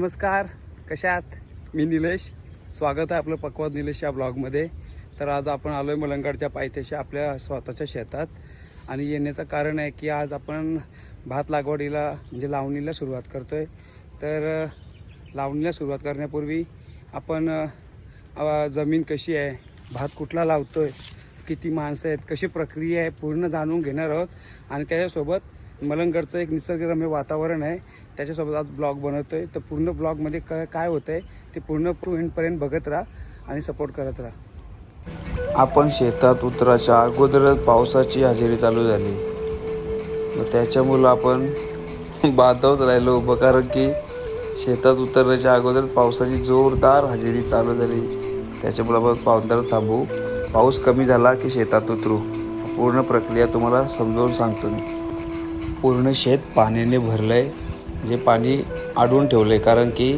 नमस्कार, कशा आहात? मी निलेश. स्वागत आहे आपलं पक्वाद निलेश या ब्लॉगमध्ये. तर आज आपण आलो आहे मलंगडच्या पायथ्याशी आपल्या स्वतःच्या शेतात. आणि येण्याचं कारण आहे की आज आपण भात लागवडीला म्हणजे लावणीला सुरुवात करतो आहे. तर लावणीला सुरुवात करण्यापूर्वी आपण जमीन कशी आहे, भात कुठला लावतो आहे, किती माणसं आहेत, कशी प्रक्रिया आहे पूर्ण जाणून घेणार आहोत. आणि त्याच्यासोबत मलंगडचं एक निसर्गरम्य वातावरण आहे, त्याच्यासोबत आज ब्लॉग बनवतो आहे. तर पूर्ण ब्लॉगमध्ये काय होतं आहे ते पूर्ण एंडपर्यंत बघत राहा आणि सपोर्ट करत राहा. आपण शेतात उतराच्या अगोदरच पावसाची हजेरी चालू झाली. मग त्याच्यामुळं आपण बांधवच राहिलो उभं, कारण की शेतात उतरण्याच्या अगोदर पावसाची जोरदार हजेरी चालू झाली. त्याच्यामुळं आपण पावसाला थांबू. पाऊस कमी झाला की शेतात उतरू. पूर्ण प्रक्रिया तुम्हाला समजावून सांगतो मी. पूर्ण शेत पाण्याने भरलं आहे, म्हणजे पाणी अडवून ठेवलं आहे, कारण की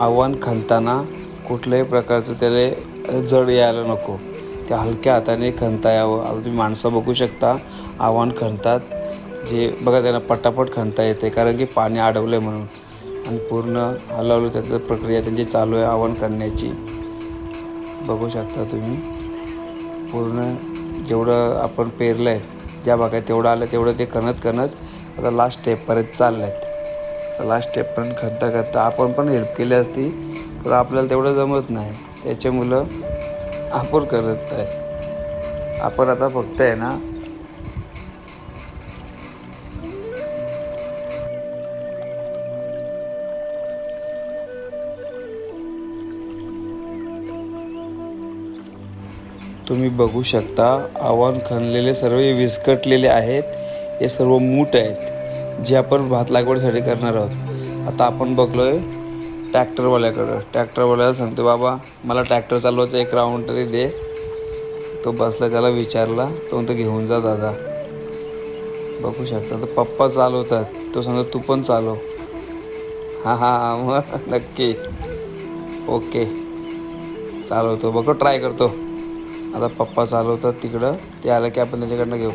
आव्हान खणताना कुठल्याही प्रकारचं त्याला जड यायला नको. त्या हलक्या हाताने खणता यावं. आता तुम्ही माणसं बघू शकता आव्हान खणतात, जे बघा त्यांना पटापट खणता येते, कारण की पाणी अडवलं आहे म्हणून. आणि पूर्ण हलवलं त्याचं प्रक्रिया त्यांची चालू आहे आव्हान करण्याची. बघू शकता तुम्ही पूर्ण जेवढं आपण पेरलं आहे ज्या भागात तेवढं आलं तेवढं ते खणत आता लास्ट स्टेपपर्यंत चाललं आहेत. तर लास्ट स्टेपपर्यंत खणता आपण पण हेल्प केली असती, तर आपल्याला तेवढं जमत नाही. त्याच्यामुळं आपण करत आहे. आपण आता फक्त आहे ना तुम्ही बघू शकता आव्हान खणलेले सर्व विस्कटलेले आहेत. हे सर्व मूठ आहेत जे आपण भात लागवडीसाठी करणार आहोत. आता आपण बघलोय ट्रॅक्टरवाल्याकडं. ट्रॅक्टरवाल्याला सांगतो, बाबा मला ट्रॅक्टर चालवायचं, एक राऊंड तरी दे. तो बसला, त्याला विचारला, तो म्हणतो घेऊन जा दादा. बघू शकता तर पप्पा चालवतात, तो सांगतो तू पण चालव. हां मग नक्की ओके चालवतो. बघ ट्राय करतो. आता पप्पा चालवतात तिकडं, ते आलं की आपण त्याच्याकडनं घेऊ.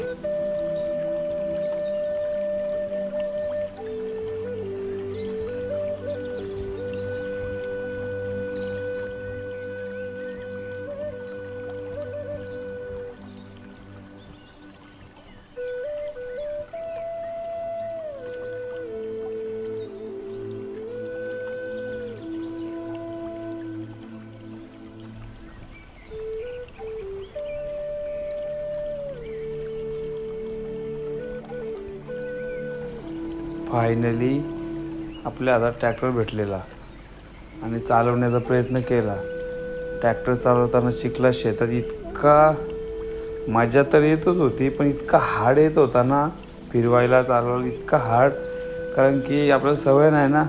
फायनली आपल्या हातात ट्रॅक्टर भेटलेला आणि चालवण्याचा प्रयत्न केला. ट्रॅक्टर चालवताना चिखला शेतात इतका मजा तर येतच होती, पण इतका हार्ड येत होता ना फिरवायला, चालवायला इतका हार्ड. कारण की आपल्याला सवय नाही ना.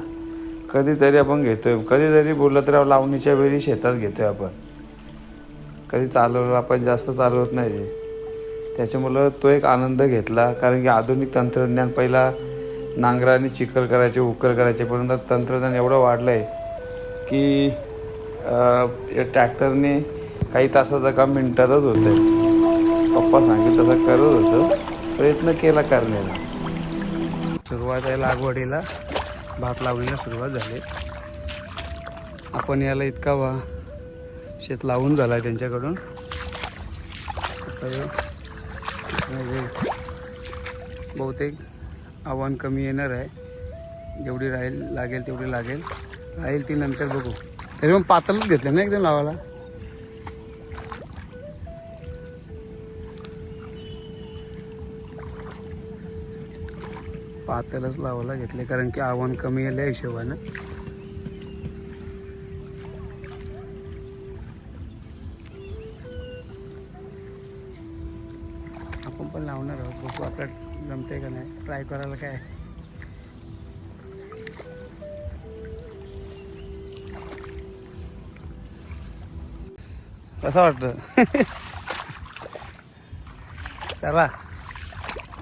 कधीतरी आपण घेतोय, कधीतरी बोललं तर लावणीच्या वेळी शेतात घेतोय आपण. कधी चालवलं आपण, जास्त चालवत नाही ते. त्याच्यामुळं तो एक आनंद घेतला. कारण की आधुनिक तंत्रज्ञान, पहिला नांगराने चिखल करायचे, उकर करायचे, परंतु तंत्रज्ञान एवढं वाढलं आहे की या ट्रॅक्टरने काही तासाचं काम मिनिटातच होतं आहे. पप्पा सांगितलं तसं करत होतं, प्रयत्न केला करण्याला. सुरुवात आहे लागवडीला, भात लावणीला सुरुवात झाली. आपण याला इतका शेत लावून झाला आहे त्यांच्याकडून. बहुतेक आव्हान कमी येणार आहे. जेवढी लागेल तेवढी राहील ती नंतर बघू. तरी पण पातळच घेतलं ना एकदम लावायला. पातळच लावायला घेतले, कारण की आव्हान कमी येईल या हिशोबानं. आपण पण लावणार आहोत, बघू आपल्याला जमते का नाही. ट्राय करायला काय. कसं वाटतं? चला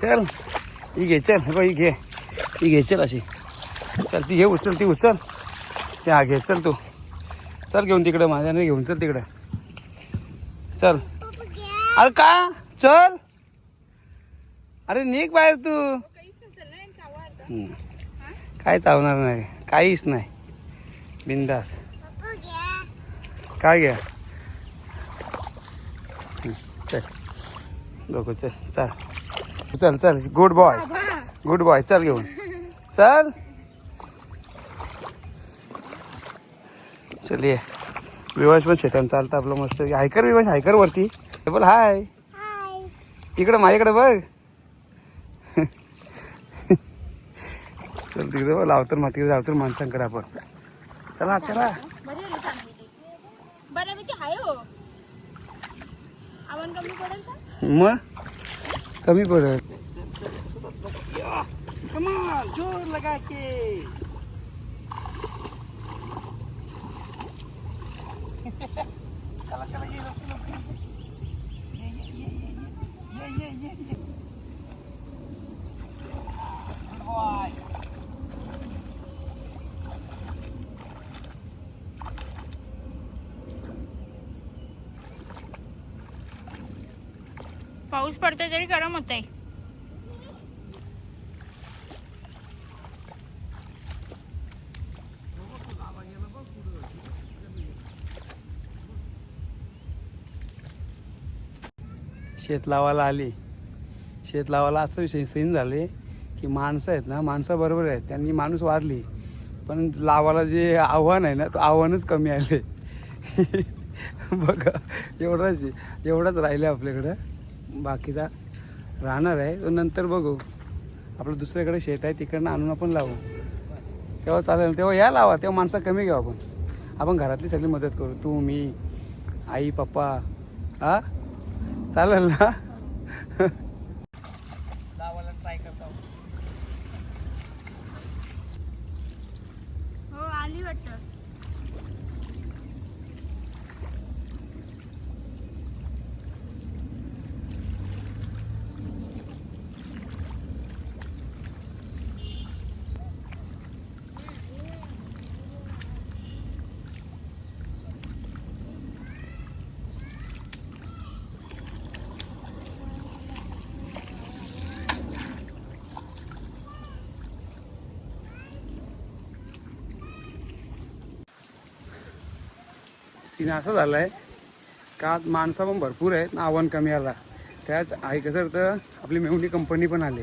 चल, ही घे, चल ही घे चल, अशी चल. ती हे उचल, ती उचल, ते हा घे, चल तू चल घेऊन तिकडं, माझ्याने घेऊन चल तिकडं, चल. अरे का चल, अरे निघ बाहेर तू. काय चावणार नाही, काहीच नाही. बिंदास. काय घ्या चल दोघं चल चल चल चल. गुड बॉय चल घेऊन चल. चल ये. विवास पण शेतान चालतं आपलं मस्त. हायकर विवास हायकर वरती बोल हाय. इकडं माझ्याकडे बघ. चल तिकडे बघ लावतर माती जावतर माणसांकडे आपण. चला चला. मग कमी पडत. जोर लगा के. चला चला ये पाऊस पडतोय तरी गरम होतंय. शेत लावायला आली. शेत लावायला असं विषय सीन झाले की माणसं आहेत ना माणसं बरोबर आहेत. त्यांनी माणूस वारली पण लावायला जे आव्हान आहे ना तो आव्हानच कमी आले. बघा एवढाच राहिले आपल्याकडं. बाकीचा राहणार आहे तो नंतर बघू. आपलं दुसऱ्याकडे शेत आहे तिकडनं आणून आपण लावू तेव्हा चालेल. तेव्हा या लावा तेव्हा माणसं कमी घेऊ आपण घरातली सगळी मदत करू. तू मी आई पप्पा हा चालेल ना. लावायला ट्राय करता. हो आली वाटतं. सीन असं झालं आहे का माणसं पण भरपूर आहेत आव्हान कमी आला. त्यात आहे कसं तर आपली मेहुणी कंपनी पण आली.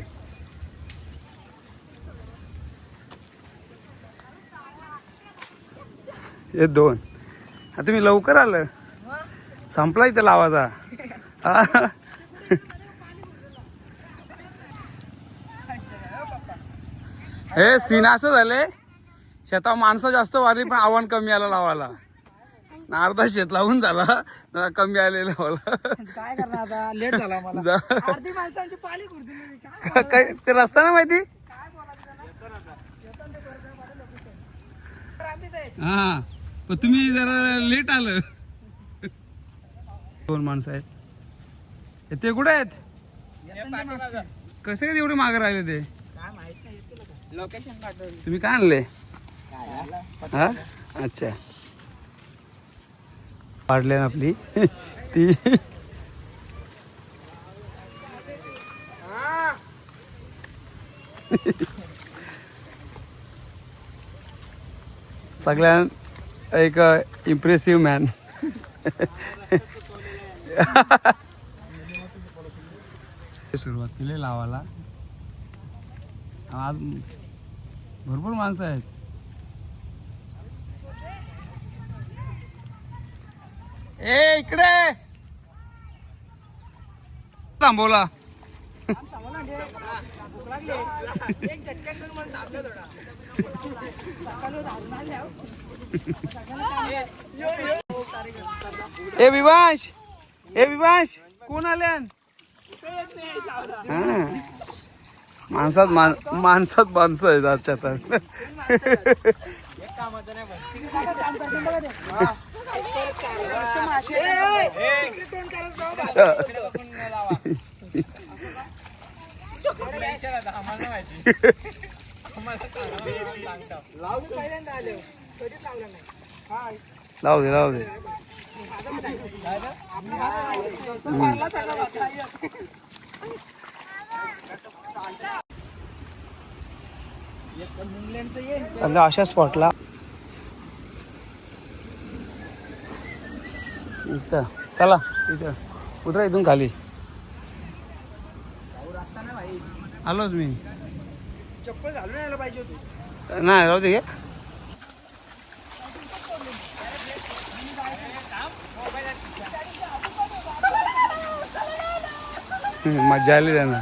हे दोन आता तुम्ही लवकर आलं. संपला इथं लावाचा. हे सीन असं झाले शेता माणसं जास्त वारली पण आव्हान कमी आलं लावायला. अर्धा शेत लावून झाला कमी आलेला मला. काय करणार आता लेट झाला मला. अर्धी माणसांची पाली खुर्दी काय ते रस्ता ना माहिती. हा पण तुम्ही जरा लेट आलं. दोन माणसं आहेत ते कुठे आहेत. कसे काय एवढे मागे राहिले ते. लोकेशन पाठवलं. तुम्ही काय आणले. हा अच्छा वाढले ना आपली ती. सगळ्यां एक इम्प्रेसिव्ह मॅन. सुरुवात केली लावायला. आज भरपूर माणसं आहेत. ए इकडे थांबवला. एक झटक्यात करून मला थांबलं थोडा. ए विवांश कोण आल्यान. माणसात माणसं आहेत आजच्या तर. लावू दे. अशा स्पॉटला इथं चला इथं उतरा इथून खाली आलोच मी चप्पल घालून यायला पाहिजे होती. नाही राहू दे घे. मजा आली त्यांना.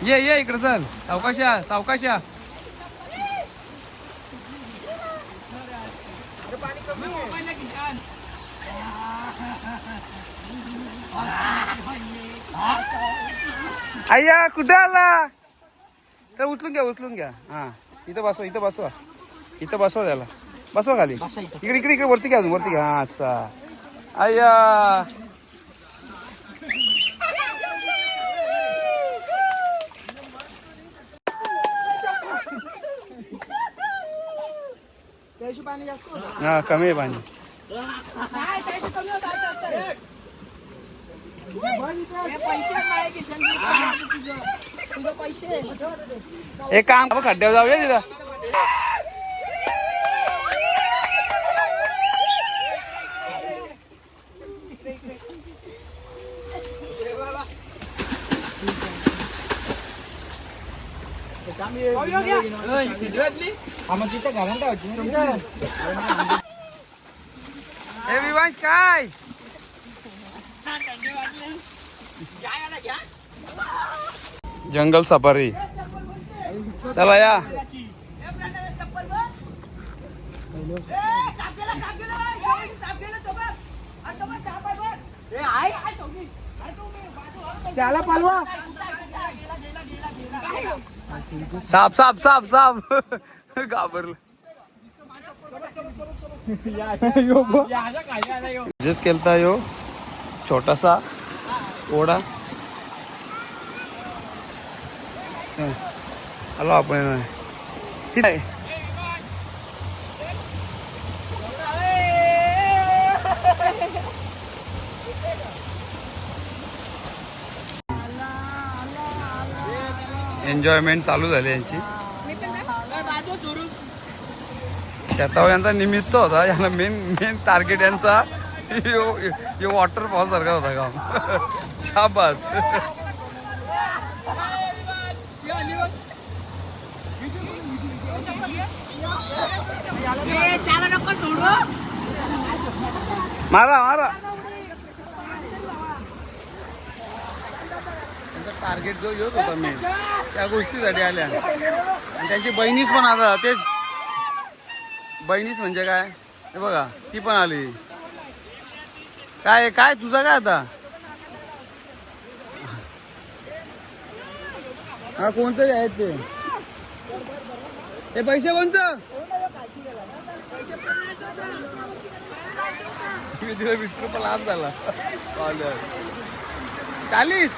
ये इकडे चल सावकाशा सावकाशा. अय्या कुठे आला तर उचलून घ्या हा इथं बसवा इथं बसवा त्याला बसवा खाली इकडे वरती घ्या वरती घ्या हा असा अय्या त्याशी पाणी जास्त होतं. हा कमी आहे पाणी. पैसे काय किशन तुझं पैसे एक काम खड्ड्यावर जाऊया तिथं. ए विवांश काय जंगल सफारी चला या. त्याला पालवा साप साप साप साप घाबरलं. जेच केलता यो छोटासा ओढा. आलो आपण ठीक आहे. एन्जॉयमेंट चालू झाली यांची. शेतावर यांचा निमित्त होता याला मेन टार्गेट यांचा वॉटरफॉल सारखा होता काम. शाबास. मारा त्यांचा टार्गेट जो येत होता मेन त्या गोष्टीसाठी आल्या. आणि त्यांची बहिणीच पण आता ते बहिणीच म्हणजे काय हे बघा ती पण आली. काय तुझा काय आता हा कोणतरी आहेत ते पैसे कोणतं मी तिला 20 रुपये लाभ झाला. 40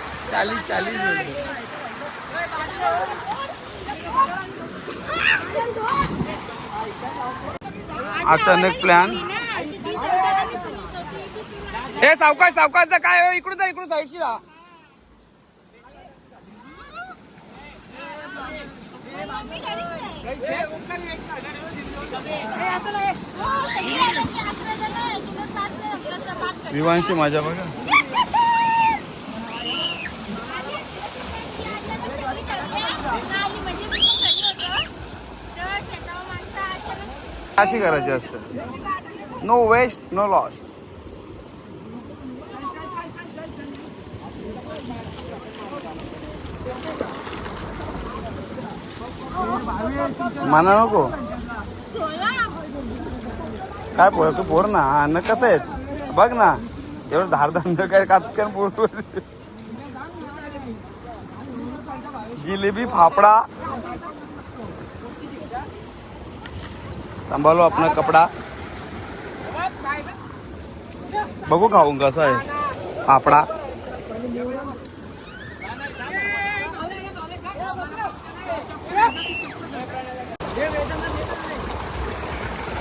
अचानक प्लॅन. हे सावकाश काय इकडून साईडशी जा. विवांशी माझ्या बघा. अशी करायची असतं. No waste no loss. माना नको काय पोर ना अन्न कसं आहेत बघ ना एवढं धारदंड काय काचकन पोर. जिलेबी फाफड़ा सांभालो अपना कपड़ा. बघू खाऊन कसं आहे फाफड़ा.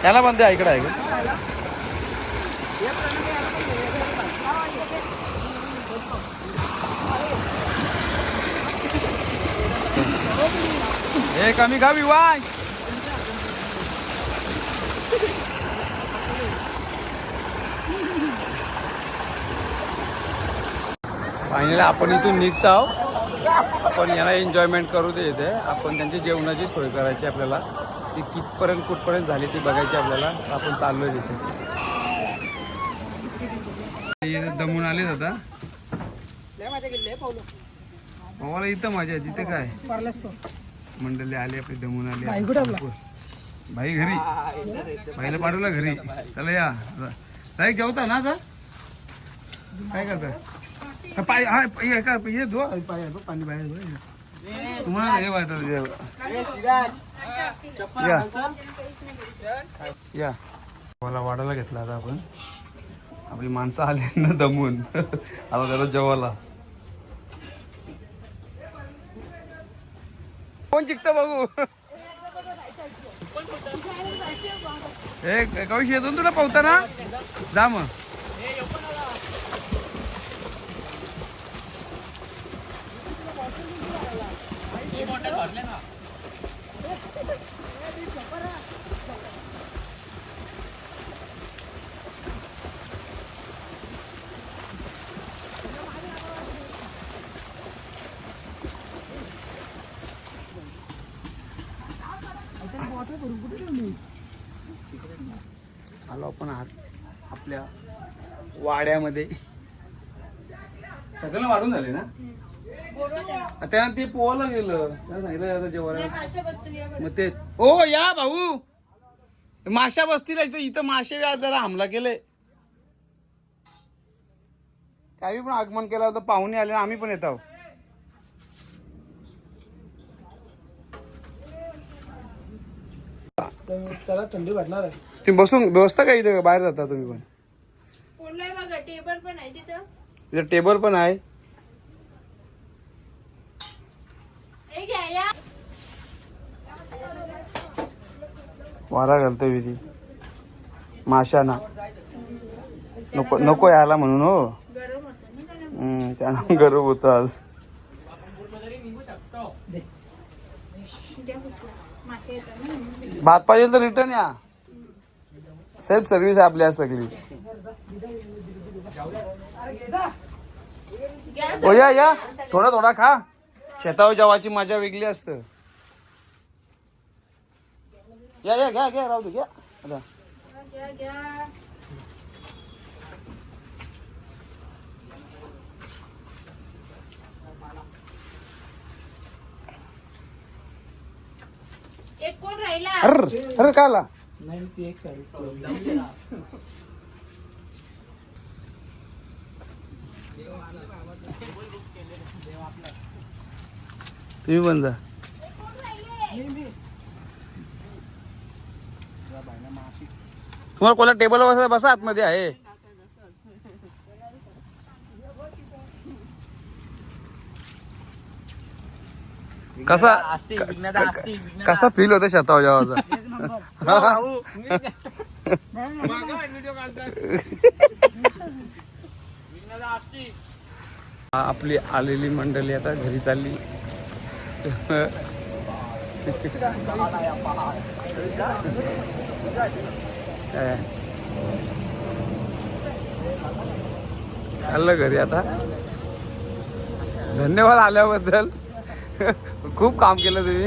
याला पण ते इकडे आहे का हे कमी खा विवाय. फायनली आपण इथून निघत आहोत. आपण याला एन्जॉयमेंट करू दे इथे. आपण त्यांची जेवणाची सोय करायची आपल्याला. ती कुठपर्यंत झाली ती बघायची आपल्याला. आपण चाललोय तिथे. दमून आलेच आता. भावाला इथं मजा आहे. तिथे काय मंडळी आली आपली दमून आली. भाई घरी. भाईला पाठवला घरी. चला या ताई जेवता ना आता. काय करता पाय हा हे धुवा पाय पाणी बाहेर तुम्हाला हे वाटत या मला वाढायला घेतला आता आपण. आपली माणसं आली ना दमून. आता त्याला जेवायला कोण जिंकतं बघू. हे कवशी येतो तुला पावताना जा मग. आलो आपण आपल्या वाड्यामध्ये. सगळं वाढून झाले ना. त्या ते पोहायला गेलं सांगितलं जेवायला. मग ते ओ या भाऊ माशा बसतील इथं. माशे जरा हमला केले. काही पण आगमन केलं होतं. पाहुणे आले आम्ही पण येत आहोत. त्याला थंडी वाटणार आहे. तुम्ही बसून व्यवस्था काय इथे बाहेर जाता तुम्ही पण. बघा टेबल पण आहे तिथं. इथं टेबल पण आहे. वारा घालतोय विधी माशाना. नको नको यायला म्हणून. हो त्यानं गरम होत आज. भात पाहिजे तर रिटर्न या. सेल्फ सर्व्हिस आहे आपली आज सगळी. हो या थोडा थोडा खा. शेतावर जेवायची मजा वेगळी असतं. या घ्या राहू दे घ्या आता. एक कोण राहिला. अरे काय आला. नाही ती एक साडी तुम्ही पण जा. तुम्हाला कोणत्या टेबलवर बसा आतमध्ये आहे. कसा फील होता शेतावर जेवायचा. आपली आलेली मंडळी आता घरी चालली. चाललं घरी आता. धन्यवाद आल्याबद्दल. खूप काम केलं तुम्ही.